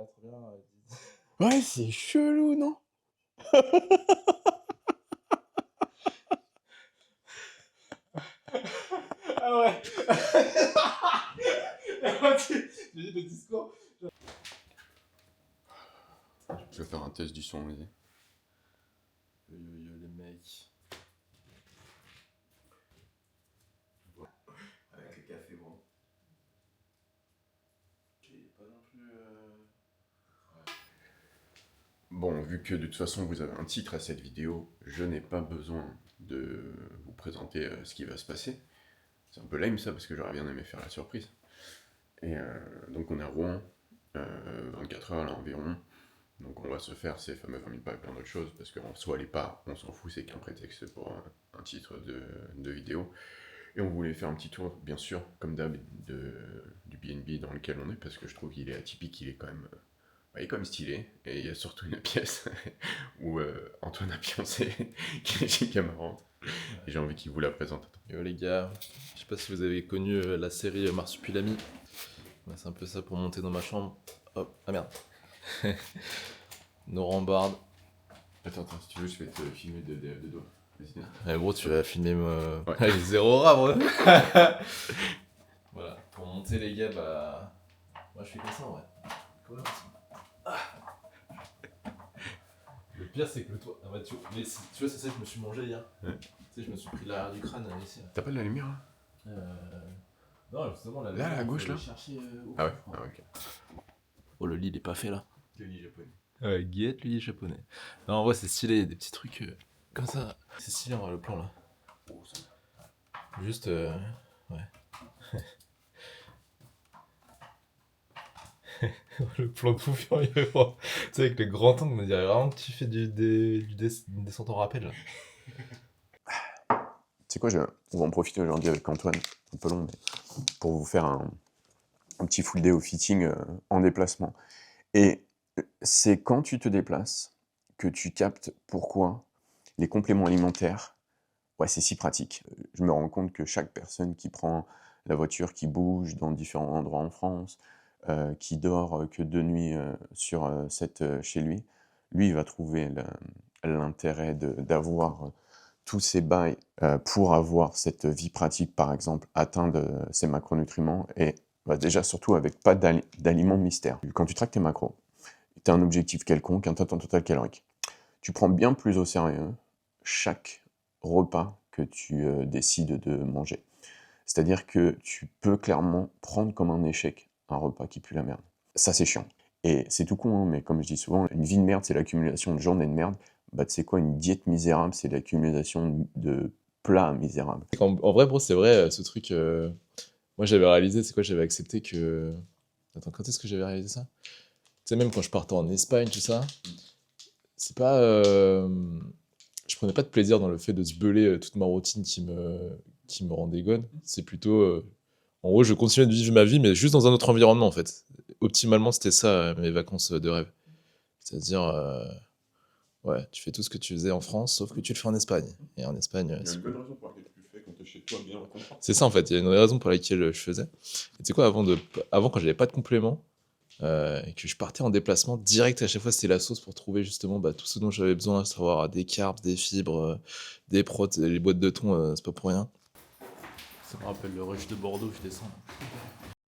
Voilà, trop bien. Ouais, c'est chelou, non? Ah ouais. J'ai dit le discours. Je vais faire un test du son, vas-y. Yo les mecs. Avec le café, gros. J'ai pas non plus. Bon, vu que de toute façon vous avez un titre à cette vidéo, je n'ai pas besoin de vous présenter ce qui va se passer. C'est un peu lame ça, parce que j'aurais bien aimé faire la surprise. Et donc on est à Rouen, 24 heures là environ. Donc on va se faire ces fameux 20 000 pas et plein d'autres choses, parce qu'en soi les pas, on s'en fout, c'est qu'un prétexte pour un titre de vidéo. Et on voulait faire un petit tour, bien sûr, comme d'hab, du BNB dans lequel on est, parce que je trouve qu'il est atypique, il est quand même stylé, et il y a surtout une pièce où Antoine a pioncé, qui est giga marrante, et j'ai envie qu'il vous la présente. Yo les gars, je sais pas si vous avez connu la série Marsupilami. Ouais, c'est un peu ça pour monter dans ma chambre. Hop, ah merde. Nos rambardes. Attends, si tu veux, je vais te filmer de dos. Vas-y. Eh gros, tu vas filmer Ouais. J'ai zéro rare, ouais. Voilà, pour monter les gars, bah. Moi je fais comme ça en vrai. Comme ça. Ah. Le pire c'est que le toit. Ah bah tu vois, c'est ça que je me suis mangé hier. Ouais. Tu sais, je me suis pris l'arrière du crâne ici. T'as pas de la lumière là Non, justement, la là, à gauche là chercher, Ah ouais, ah, ok. Oh, le lit il est pas fait là. Le lit japonais. Ouais, guette, le lit japonais. Non, en vrai, c'est stylé, des petits trucs comme ça. C'est stylé en vrai, le plan là. Oh, ça... Juste, ouais. Le plan de fou furieux, tu sais, avec le grand angle, on dirait vraiment que tu fais une descente en rappel là. Tu sais quoi, on va en profiter aujourd'hui avec Antoine, un peu long, mais pour vous faire un petit full day au fitting en déplacement. Et c'est quand tu te déplaces que tu captes pourquoi les compléments alimentaires, ouais, c'est si pratique. Je me rends compte que chaque personne qui prend la voiture, qui bouge dans différents endroits en France, qui dort que 2 nuits sur 7 chez lui, il va trouver l'intérêt d'avoir tous ces bails pour avoir cette vie pratique, par exemple, atteindre ces macronutriments, et bah, déjà surtout avec pas d'aliments mystères. Quand tu traques tes macros, tu as un objectif quelconque, un total calorique. Tu prends bien plus au sérieux chaque repas que tu décides de manger. C'est-à-dire que tu peux clairement prendre comme un échec un repas qui pue la merde. Ça, c'est chiant. Et c'est tout con, hein, mais comme je dis souvent, une vie de merde, c'est l'accumulation de journées de merde. Bah, tu sais quoi, une diète misérable, c'est l'accumulation de plats misérables. En vrai, bro, c'est vrai, ce truc. Moi, j'avais réalisé, c'est quoi, j'avais accepté que. Attends, quand est-ce que j'avais réalisé ça? Tu sais, même quand je partais en Espagne, tout ça, c'est pas. Je prenais pas de plaisir dans le fait de se beuler toute ma routine qui me rendait gone. C'est plutôt. En gros, je continuais de vivre ma vie, mais juste dans un autre environnement, en fait. Optimalement, c'était ça, mes vacances de rêve. C'est-à-dire, ouais, tu fais tout ce que tu faisais en France, sauf que tu le fais en Espagne. Et en Espagne, Il y a une bonne raison pour laquelle tu le fais quand tu es chez toi, bien au confort. c'est ça, en fait. Il y a une raison pour laquelle je faisais. Et tu sais quoi, avant, quand j'avais pas de complément, et que je partais en déplacement, direct à chaque fois, c'était la sauce pour trouver justement bah, tout ce dont j'avais besoin, à savoir des carbs, des fibres, des protes, les boîtes de thon, c'est pas pour rien. Ça me rappelle le rush de Bordeaux, je descends.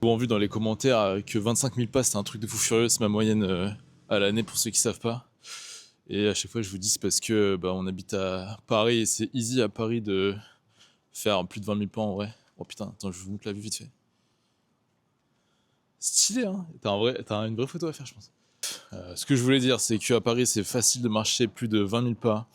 Souvent vu dans les commentaires que 25 000 pas, c'est un truc de fou furieux, c'est ma moyenne à l'année pour ceux qui savent pas. Et à chaque fois, je vous dis, c'est parce que bah, on habite à Paris et c'est easy à Paris de faire plus de 20 000 pas en vrai. Oh putain, attends, je vous montre la vue vite fait. Stylé, hein. T'as une vraie photo à faire, je pense. Ce que je voulais dire, c'est qu'à Paris, c'est facile de marcher plus de 20 000 pas.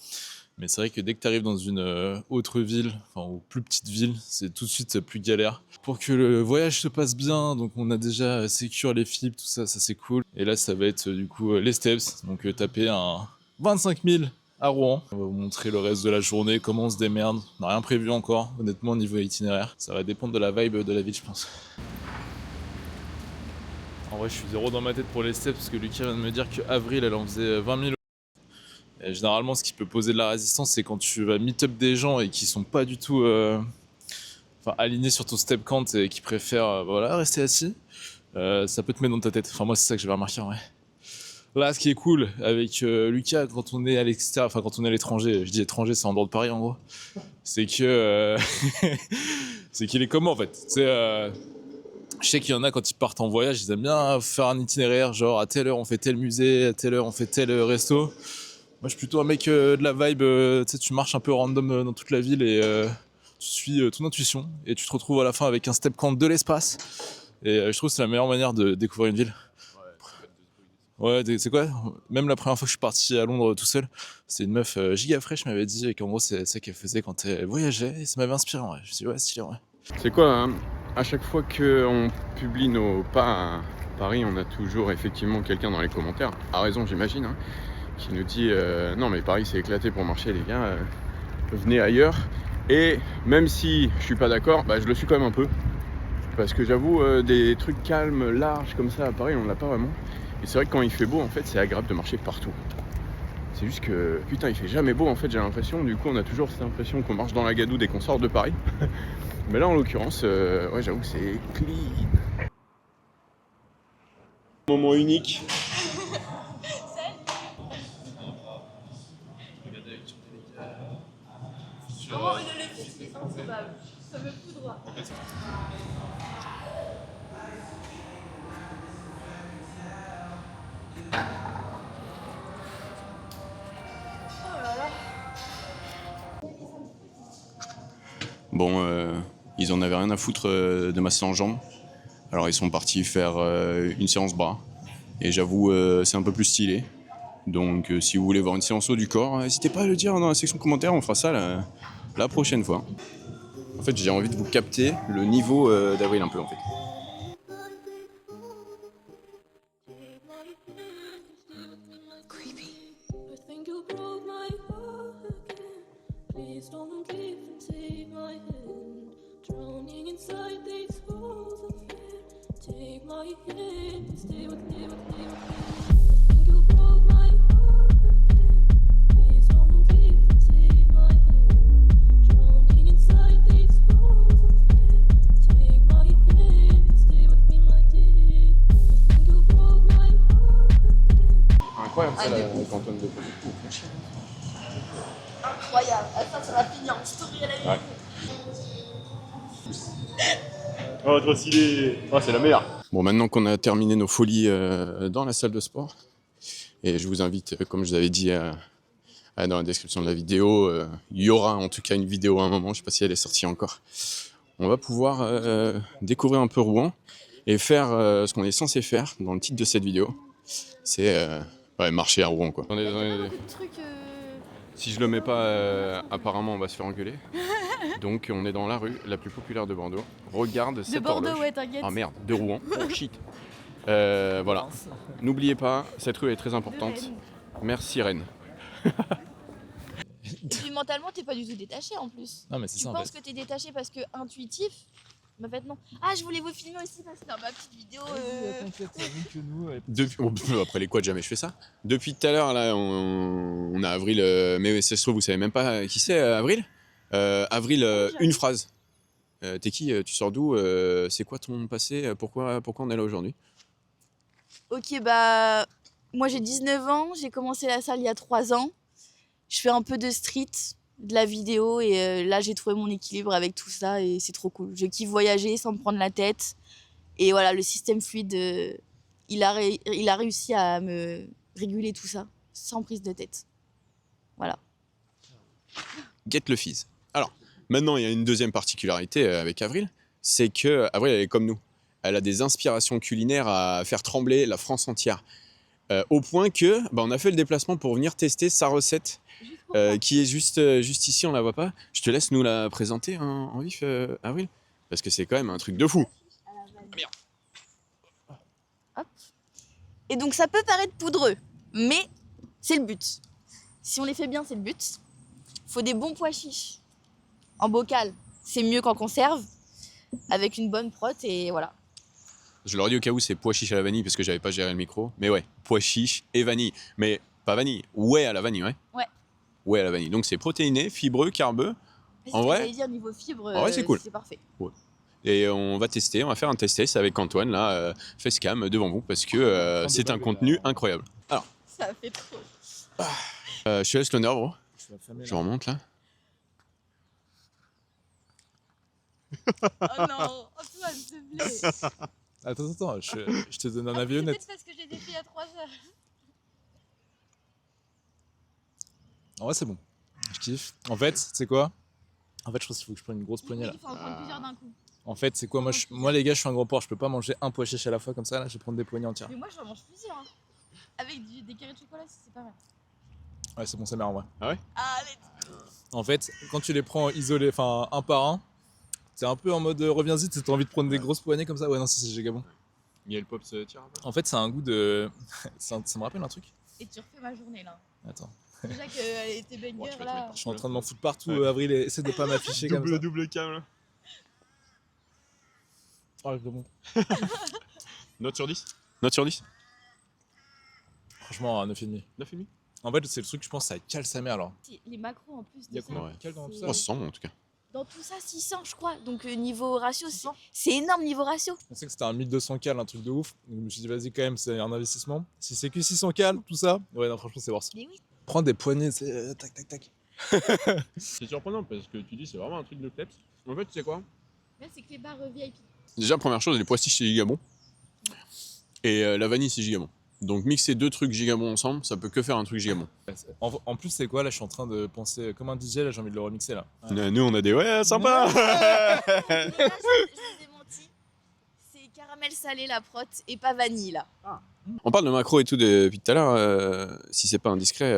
Mais c'est vrai que dès que tu arrives dans une autre ville, enfin, ou plus petite ville, c'est tout de suite plus galère. Pour que le voyage se passe bien, donc on a déjà sécure les flips, tout ça, ça c'est cool. Et là, ça va être du coup les steps, donc taper un 25 000 à Rouen. On va vous montrer le reste de la journée, comment on se démerde. On n'a rien prévu encore, honnêtement, au niveau itinéraire. Ça va dépendre de la vibe de la ville, je pense. En vrai, je suis zéro dans ma tête pour les steps, parce que Lucas vient de me dire qu'Avril, elle en faisait 20 000. Et généralement, ce qui peut poser de la résistance, c'est quand tu vas meet up des gens et qui sont pas du tout alignés sur ton step count et qui préfèrent voilà, rester assis. Ça peut te mettre dans ta tête. Enfin, moi, c'est ça que j'avais remarqué en vrai. Là, ce qui est cool avec Lucas, quand on est à l'extérieur, enfin quand on est à l'étranger, je dis étranger, c'est en dehors de Paris en gros, c'est que c'est qu'il est comme moi en fait. Tu sais, je sais qu'il y en a quand ils partent en voyage, ils aiment bien faire un itinéraire, genre à telle heure on fait tel musée, à telle heure on fait tel resto. Moi, je suis plutôt un mec de la vibe, tu sais, tu marches un peu random dans toute la ville et tu suis ton intuition et tu te retrouves à la fin avec un step count de l'espace. Et je trouve que c'est la meilleure manière de découvrir une ville. Ouais, c'est quoi? Même la première fois que je suis parti à Londres tout seul, c'était une meuf giga fraîche m'avait dit qu'en gros c'est ça qu'elle faisait quand elle voyageait et ça m'avait inspiré en vrai. Je me suis dit ouais, stylé ouais. C'est quoi, hein, à chaque fois qu'on publie nos pas à Paris, on a toujours effectivement quelqu'un dans les commentaires, à raison j'imagine, hein, qui nous dit non mais Paris c'est éclaté pour marcher les gars, venez ailleurs. Et même si je suis pas d'accord, bah, je le suis quand même un peu. Parce que j'avoue, des trucs calmes, larges comme ça à Paris, on en a pas vraiment. Et c'est vrai que quand il fait beau, en fait, c'est agréable de marcher partout. C'est juste que, putain, il fait jamais beau, en fait, j'ai l'impression. Du coup, on a toujours cette impression qu'on marche dans la gadoue dès qu'on sort de Paris. Mais là, en l'occurrence, ouais, j'avoue que c'est clean. Moment unique. Comment le fils est improbable. Ça me fout droit. Bon, ils en avaient rien à foutre de ma séance jambes. Alors ils sont partis faire une séance bras. Et j'avoue, c'est un peu plus stylé. Donc si vous voulez voir une séance haut du corps, n'hésitez pas à le dire dans la section commentaires, on fera ça la prochaine fois. En fait, j'ai envie de vous capter le niveau d'Avril un peu en fait. Incroyable ça, l'Antoine de Paul. Incroyable. Attends, ça va finir en story à la vie. Ouais. Oh, trop stylé. Oh, c'est la meilleure. Bon, maintenant qu'on a terminé nos folies dans la salle de sport, et je vous invite, comme je vous avais dit dans la description de la vidéo, il y aura en tout cas une vidéo à un moment, je ne sais pas si elle est sortie encore. On va pouvoir découvrir un peu Rouen et faire ce qu'on est censé faire dans le titre de cette vidéo. C'est ouais, marcher à Rouen quoi. Si je le mets pas, apparemment on va se faire engueuler. Donc on est dans la rue la plus populaire de Bordeaux. Regarde cette Bordeaux, horloge. ouais, t'inquiète. Ah merde, de Rouen. Oh shit. Voilà. N'oubliez pas, cette rue est très importante. Merci Rennes. Et puis mentalement, t'es pas du tout détaché en plus. Non mais c'est Tu ça en penses fait. que t'es détaché parce que intuitif, mais en fait non. Ah, je voulais vous filmer aussi parce que dans ma petite vidéo. Après les quads, jamais je fais ça. Depuis tout à l'heure, là, on a Avril. Mais ça se trouve, vous savez même pas qui c'est, Avril. Avril, une phrase. T'es qui? Tu sors d'où? C'est quoi ton passé? Pourquoi on est là aujourd'hui? Ok, bah. Moi j'ai 19 ans, j'ai commencé la salle il y a 3 ans. Je fais un peu de street, de la vidéo et là j'ai trouvé mon équilibre avec tout ça et c'est trop cool. Je kiffe voyager sans me prendre la tête. Et voilà, le système fluide, il a réussi à me réguler tout ça sans prise de tête. Voilà. Get le fizz. Alors, maintenant, il y a une deuxième particularité avec Avril, c'est que Avril, elle est comme nous. Elle a des inspirations culinaires à faire trembler la France entière. Au point que, on a fait le déplacement pour venir tester sa recette, qui est juste ici, on la voit pas. Je te laisse nous la présenter en vif, Avril, parce que c'est quand même un truc de fou. Merde. Hop. Et donc ça peut paraître poudreux, mais c'est le but. Si on les fait bien, c'est le but. Faut des bons pois chiches en bocal. C'est mieux qu'en conserve, avec une bonne prot et voilà. Je leur dis au cas où c'est pois chiche à la vanille parce que j'avais pas géré le micro. Mais ouais, pois chiche et vanille. Mais pas vanille, ouais à la vanille, ouais. Ouais. Ouais à la vanille. Donc c'est protéiné, fibreux, carbeux. En vrai, j'allais dire niveau fibre, en vrai, c'est cool. C'est parfait. Ouais. Et on va tester, on va faire un test avec Antoine là, facecam devant vous parce que c'est un contenu incroyable. Alors, Ça fait trop. Je te laisse l'honneur, bro. Je suis affamé, Je là. remonte là. Oh non, Antoine, s'il te plaît. Attends, je te donne un Après, avis c'est honnête. peut-être parce que j'ai des filles à 3 heures. En vrai, c'est bon. Je kiffe. En fait, tu sais quoi? En fait, je pense qu'il faut que je prenne une grosse poignée là. Il faut en prendre plusieurs d'un coup. En fait, c'est quoi? Moi, les gars, je suis un gros porc. Je peux pas manger un pois chiche à la fois comme ça. Là, je vais prendre des poignées entières. Mais moi, je en mange plusieurs. Hein. Avec des carrés de chocolat, c'est pas mal. Ouais, c'est bon, ça mère en vrai. Allez. En fait, quand tu les prends isolés, enfin un par un, c'est un peu en mode reviens-y, t'as envie de prendre des grosses poignées comme ça. Ouais, non, c'est giga bon. Miel Pop se tire un peu. En fait, ça a un goût de. ça me rappelle un truc. Et tu refais ma journée là. Attends. Déjà qu'elle était banger Bon, tu peux te là. mettre Je suis en train de m'en foutre partout, Ouais. Avril, et essaie de pas m'afficher comme ça. double cam là. Oh, c'est bon. Note sur 10. Note sur 10. Franchement, 9,5. 9,5. En fait, c'est le truc, je pense, ça cale sa mère alors. Les macros en plus Il y a de ça. combien Ouais. de cale dans tout c'est- ça Oh, ça sent bon en tout cas. Dans tout ça, 600 je crois. Donc niveau ratio, 600? c'est énorme niveau ratio. Je pensais que c'était un 1200 cal, un truc de ouf. Donc je me suis dit, vas-y, quand même, c'est un investissement. Si c'est que 600 cal, tout ça, ouais, non, franchement, c'est worth. Mais oui. Prends des poignées, c'est tac, tac, tac. C'est surprenant parce que tu dis c'est vraiment un truc de kleps. En fait, tu sais quoi? Là, c'est que les barres VIP. Déjà, première chose, les pois chiches c'est giga bon. Et la vanille c'est giga bon. Donc mixer deux trucs giga bons ensemble, ça peut que faire un truc giga bon. En plus, c'est quoi là? Je suis en train de penser comme un DJ, là, j'ai envie de le remixer là. Ouais. Nous on a des ouais sympa. Mais là, je vous ai menti. C'est caramel salé la prot et pas vanille là. On parle de macro et tout depuis tout à l'heure. Si c'est pas indiscret,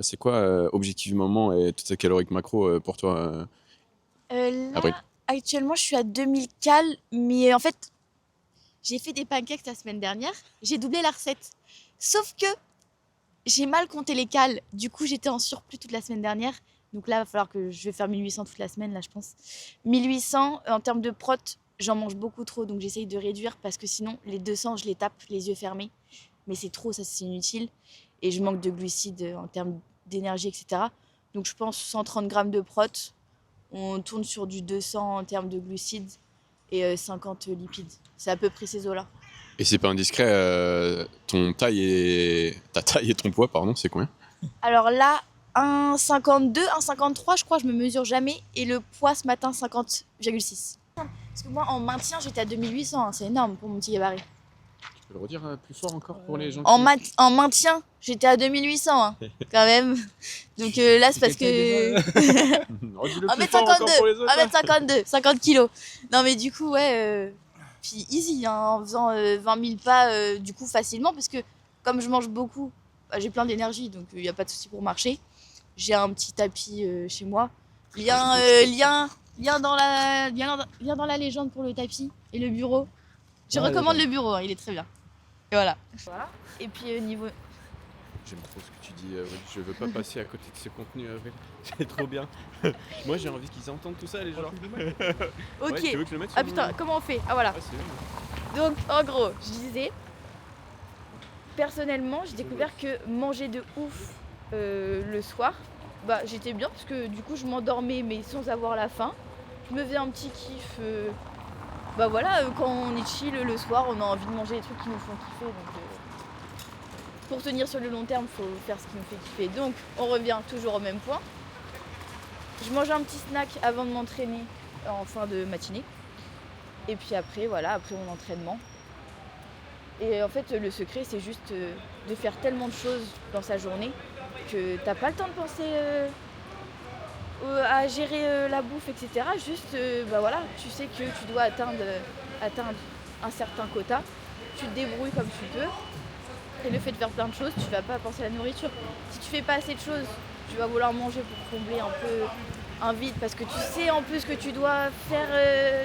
c'est quoi objectivement et toute ta calorique macro pour toi Là, Avril. actuellement, je suis à 2000 cal, mais en fait, j'ai fait des pancakes la semaine dernière. J'ai doublé la recette. Sauf que j'ai mal compté les cales. Du coup, j'étais en surplus toute la semaine dernière. Donc là, il va falloir que je vais faire 1800 toute la semaine, là, je pense. 1800, en termes de prot, j'en mange beaucoup trop. Donc j'essaye de réduire parce que sinon, les 200, je les tape les yeux fermés. Mais c'est trop, ça, c'est inutile. Et je manque de glucides en termes d'énergie, etc. Donc je pense 130 grammes de prot. On tourne sur du 200 en termes de glucides et 50 lipides. C'est à peu près ces eaux-là. Et c'est pas indiscret, ta taille et ton poids, pardon, c'est combien? Alors là, 1,52, 1,53, je crois, je me mesure jamais. Et le poids ce matin, 50,6. Parce que moi, en maintien, j'étais à 2800. C'est énorme pour mon petit gabarit. Tu peux le redire plus fort encore pour les gens En maintien, j'étais à 2800, hein, quand même. Donc là, c'est parce que... Redis-le En plus mètre fort encore 52, pour les autres. 1m52, 50 kilos. Non mais du coup, ouais, puis easy, hein, en faisant 20 000 pas, du coup, facilement, parce que comme je mange beaucoup, bah, j'ai plein d'énergie, donc il n'y a pas de souci pour marcher. J'ai un petit tapis chez moi. Lien dans la légende pour le tapis et le bureau. Je Ouais, recommande d'accord. le bureau, hein, il est très bien. Et voilà. Et puis niveau... J'aime trop ce que tu dis, Avril. Je veux pas passer à côté de ce contenu, Avril. C'est trop bien. Moi, j'ai envie qu'ils entendent tout ça, les gens. Ok. Ouais, tu veux que je le mette Ah sur putain, mon- comment on fait? Ah voilà. Ouais, c'est bien. Donc, en gros, je disais, personnellement, j'ai découvert que manger de ouf le soir, bah j'étais bien parce que du coup, je m'endormais mais sans avoir la faim. Je me faisais un petit kiff. Bah voilà, quand on est chill le soir, on a envie de manger des trucs qui nous font kiffer. Donc, pour tenir sur le long terme, il faut faire ce qui nous fait kiffer. Donc, on revient toujours au même point. Je mange un petit snack avant de m'entraîner en fin de matinée. Et puis après, voilà, après mon entraînement. Et en fait, le secret, c'est juste de faire tellement de choses dans sa journée que t'as pas le temps de penser à gérer la bouffe, etc. Juste, bah voilà, tu sais que tu dois atteindre un certain quota. Tu te débrouilles comme tu peux. Et le fait de faire plein de choses, tu vas pas penser à la nourriture. Si tu fais pas assez de choses, tu vas vouloir manger pour combler un peu un vide parce que tu sais en plus que tu dois faire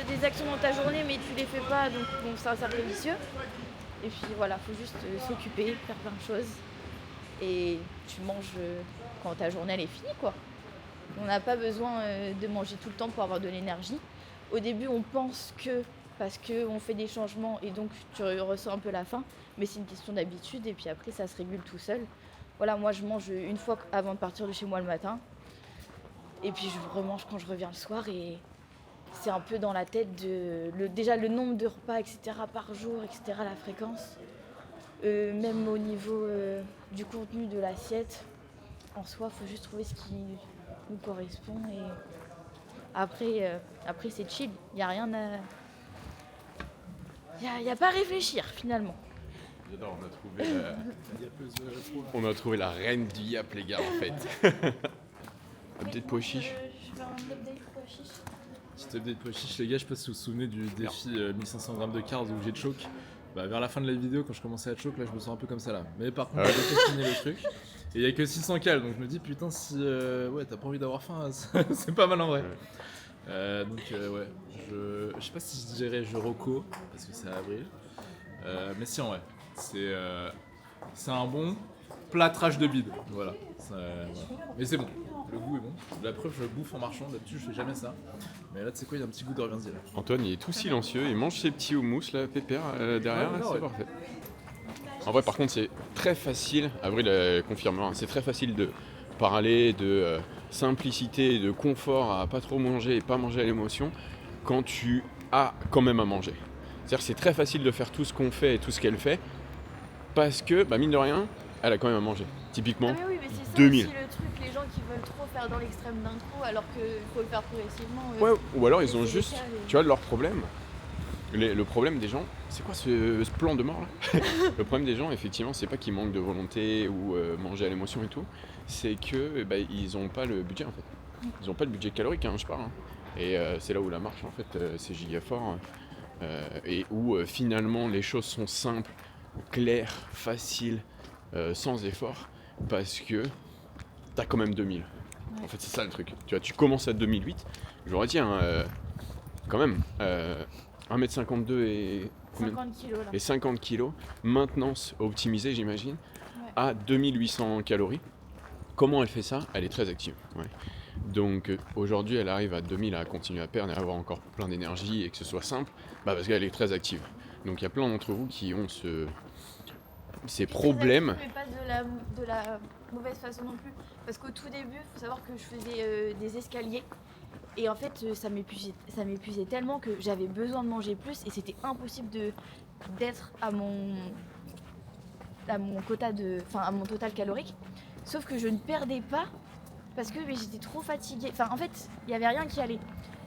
des actions dans ta journée mais tu les fais pas, donc bon, c'est un cercle vicieux. Et puis voilà, faut juste s'occuper, faire plein de choses et tu manges quand ta journée elle est finie quoi. On n'a pas besoin de manger tout le temps pour avoir de l'énergie. Au début on pense que parce qu'on fait des changements et donc tu ressens un peu la faim, mais c'est une question d'habitude et puis après ça se régule tout seul. Voilà, moi je mange une fois avant de partir de chez moi le matin. Et puis je remange quand je reviens le soir et c'est un peu dans la tête déjà le nombre de repas, etc. par jour, etc. la fréquence. Même au niveau du contenu de l'assiette, en soi, il faut juste trouver ce qui nous correspond. Et après c'est chill. Il n'y a rien à... Il n'y a pas à réfléchir, finalement. J'adore, on a trouvé la reine du yap, les gars, en fait. Update pois chiche. Je fais un update pois chiche. Petit update pois chiche, les gars, je sais pas si vous vous souvenez du défi 1500 grammes de carbs où j'ai choke. Bah, vers la fin de la vidéo, quand je commençais à choke, là, je me sens un peu comme ça là. Mais par contre, j'ai fini le truc. Et il y a que 600 cales, donc je me dis, putain, si ouais, t'as pas envie d'avoir faim, c'est pas mal en vrai. Donc, ouais, je sais pas si je dirais je reco, parce que c'est avril. Mais si, en vrai, c'est un bon plâtrage de bide. Voilà. Voilà. Mais c'est bon, le goût est bon. La preuve, je bouffe en marchant, d'habitude, je fais jamais ça. Mais là, tu sais quoi, il y a un petit goût de reviens-y là. Antoine, il est tout silencieux, il mange ses petits houmous là, pépère derrière, Ouais, là, c'est ouais. parfait. En vrai, par contre, c'est très facile, Avril confirmera, c'est très facile de parler de simplicité, de confort à pas trop manger et pas manger à l'émotion quand tu as quand même à manger. C'est-à-dire que c'est très facile de faire tout ce qu'on fait et tout ce qu'elle fait parce que, bah, mine de rien, elle a quand même à manger. Typiquement, Ah mais oui, mais c'est ça 2000. aussi le truc, les gens qui veulent trop faire dans l'extrême d'un coup alors qu'il faut le faire progressivement. Ouais, ou alors ils ont c'est juste, décalé. tu vois, leur problème. Le problème des gens, c'est quoi ce plan de mort là? Le problème des gens, effectivement, c'est pas qu'ils manquent de volonté ou manger à l'émotion et tout, c'est que bah, ils ont pas le budget en fait. Ils ont pas le budget calorique, hein, je parle. Hein. Et c'est là où la marche en fait, c'est giga fort. Et où finalement les choses sont simples, claires, faciles, sans effort, parce que t'as quand même 2000. Ouais. En fait, c'est ça le truc. Tu vois, tu commences à 2008, j'aurais dit, hein, quand même, 1m52 et, 50 kilos là. et 50 kilos, maintenance optimisée, j'imagine, Ouais. à 2800 calories. Comment elle fait ça? Elle est très active. Ouais. Donc aujourd'hui, elle arrive à 2000 à continuer à perdre et à avoir encore plein d'énergie et que ce soit simple, bah, parce qu'elle est très active. Donc il y a plein d'entre vous qui ont ces problèmes. Mais pas de la mauvaise façon non plus. Parce qu'au tout début, il faut savoir que je faisais des escaliers. Et en fait, ça m'épuisait tellement que j'avais besoin de manger plus et c'était impossible d'être à mon quota à mon total calorique. Sauf que je ne perdais pas parce que j'étais trop fatiguée. Enfin, en fait, il n'y avait rien qui allait.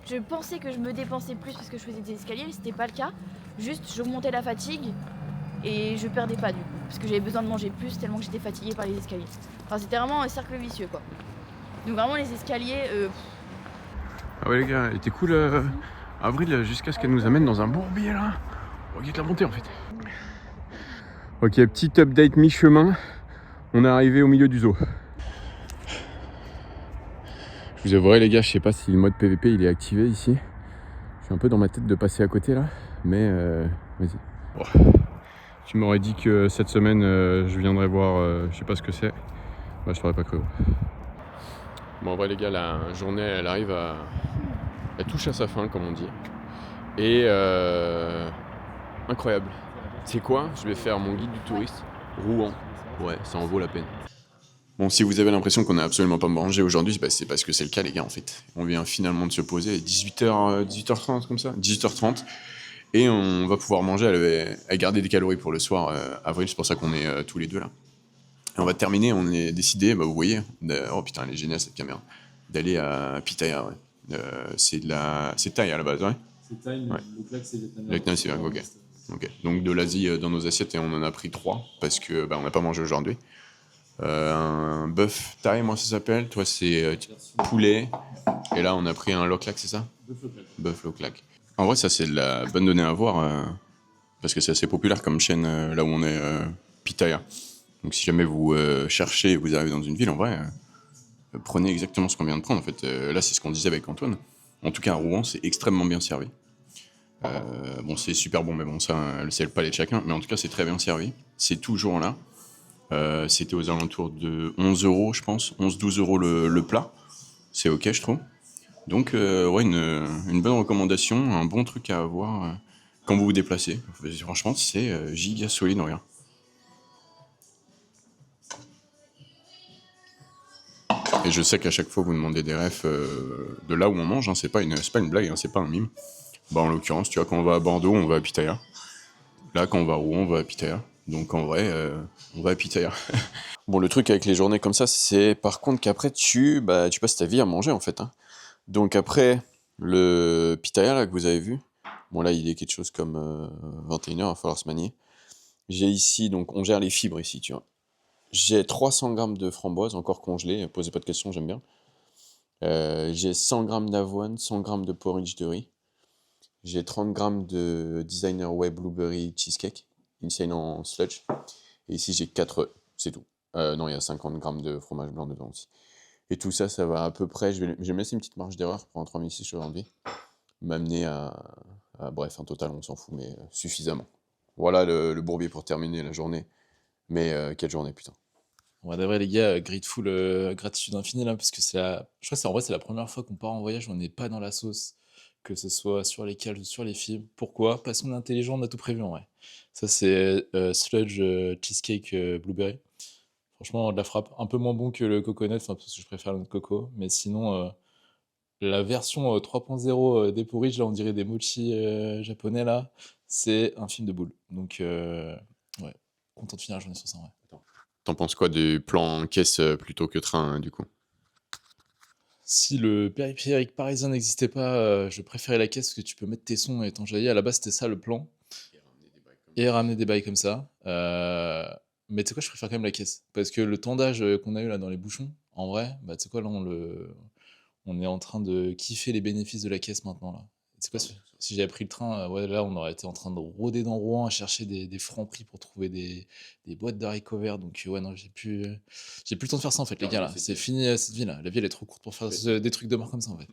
Je pensais que je me dépensais plus parce que je faisais des escaliers, mais c'était pas le cas. Juste, j'augmentais la fatigue et je perdais pas du coup. Parce que j'avais besoin de manger plus tellement que j'étais fatiguée par les escaliers. Enfin, c'était vraiment un cercle vicieux quoi. Donc vraiment les escaliers... Ah ouais les gars, elle était cool Avril jusqu'à ce qu'elle nous amène dans un bourbier là. On regarde la montée en fait. Ok, petit update mi-chemin. On est arrivé au milieu du zoo. Je vous avouerai les gars, je sais pas si le mode PVP il est activé ici. Je suis un peu dans ma tête de passer à côté là, mais vas-y. Oh. Tu m'aurais dit que cette semaine je viendrais voir, je sais pas ce que c'est. Bah, je t'aurais pas cru. Bon en vrai les gars, la journée elle arrive à... Elle touche à sa fin comme on dit. Et incroyable. C'est quoi? Je vais faire mon guide du touriste. Rouen. Ouais, ça en vaut la peine. Bon, si vous avez l'impression qu'on n'a absolument pas mangé aujourd'hui, bah, c'est parce que c'est le cas les gars en fait. On vient finalement de se poser à 18h30 comme ça, 18h30. Et on va pouvoir manger, elle garder des calories pour le soir. Avril, c'est pour ça qu'on est tous les deux là. Et on va terminer, on est décidé, bah, vous voyez, oh putain elle est géniale cette caméra, d'aller à Pitaya, ouais. C'est thaï à la base, ouais. C'est thaï, mais Ouais. le claque c'est vietnamien. Le claque, c'est vietnamien, ok. Ok. Donc de l'Asie dans nos assiettes et on en a pris 3 parce que bah, on n'a pas mangé aujourd'hui. Un bœuf thaï, moi ça s'appelle. Toi c'est poulet. Et là on a pris un loklak, c'est ça? Bœuf loklak. En vrai ça c'est de la bonne donnée à voir parce que c'est assez populaire comme chaîne là où on est Pitaya. Donc si jamais vous cherchez et vous arrivez dans une ville en vrai, prenez exactement ce qu'on vient de prendre. En fait là c'est ce qu'on disait avec Antoine. En tout cas à Rouen c'est extrêmement bien servi. Bon, c'est super bon, mais bon, ça, c'est le palais de chacun. Mais en tout cas, c'est très bien servi. C'est toujours là. C'était aux alentours de 11 €, je pense. 11-12 € le plat. C'est ok, je trouve. Donc, ouais, une bonne recommandation, un bon truc à avoir quand vous vous déplacez. Franchement, c'est giga solide, regarde. Et je sais qu'à chaque fois, vous demandez des refs de là où on mange. Hein, c'est pas une blague, hein, c'est pas un mime. Bah, en l'occurrence, tu vois, quand on va à Bordeaux, on va à Pitaya. Là, quand on va à Rouen, on va à Pitaya. Donc en vrai, on va à Pitaya. Bon, le truc avec les journées comme ça, c'est par contre qu'après tu passes ta vie à manger en fait, hein. Donc après le pitaya là que vous avez vu, bon là il est quelque chose comme 21h, il va falloir se manier. J'ai ici, donc on gère les fibres ici, tu vois. J'ai 300 grammes de framboises encore congelées, posez pas de questions, j'aime bien. J'ai 100 grammes d'avoine, 100 grammes de porridge de riz. J'ai 30 grammes de Designer Way Blueberry Cheesecake, insane en sludge. Et ici j'ai 4 œufs, c'est tout. Non, il y a 50 grammes de fromage blanc dedans aussi. Et tout ça, ça va à peu près, je vais me laisser une petite marge d'erreur pour un 3006 aujourd'hui, m'amener bref, un total, on s'en fout, mais suffisamment. Voilà le bourbier pour terminer la journée. Mais quelle journée, putain. Ouais, d'après les gars, grateful, gratitude infinie là, parce que je crois que en vrai, c'est la première fois qu'on part en voyage où on n'est pas dans la sauce, que ce soit sur les cales ou sur les fibres. Pourquoi? Parce qu'on est intelligent, on a tout prévu en vrai. Ça, c'est sludge cheesecake blueberry. Franchement, de la frappe. Un peu moins bon que le coconut, enfin, parce que je préfère le coco. Mais sinon, la version 3.0 des porridge, là, on dirait des mochi japonais, là. C'est un film de boule. Donc, ouais, content de finir la journée sur ça, en vrai. T'en penses quoi du plan caisse plutôt que train, du coup? Si le périphérique parisien n'existait pas, je préférais la caisse parce que tu peux mettre tes sons et t'enjailler. À la base, c'était ça le plan. Et ramener des bails comme ça. Mais tu sais quoi, je préfère quand même la caisse. Parce que le tendage qu'on a eu là dans les bouchons, en vrai, bah tu sais quoi, là on est en train de kiffer les bénéfices de la caisse maintenant là. Tu sais quoi, si j'avais pris le train, ouais, là on aurait été en train de rôder dans Rouen à chercher des francs prix pour trouver des boîtes d'haricots verts. Donc ouais, non, j'ai plus le temps de faire ça en fait, les gars là. C'est fini cette vie là. La vie elle est trop courte pour faire des trucs de marque comme ça en fait.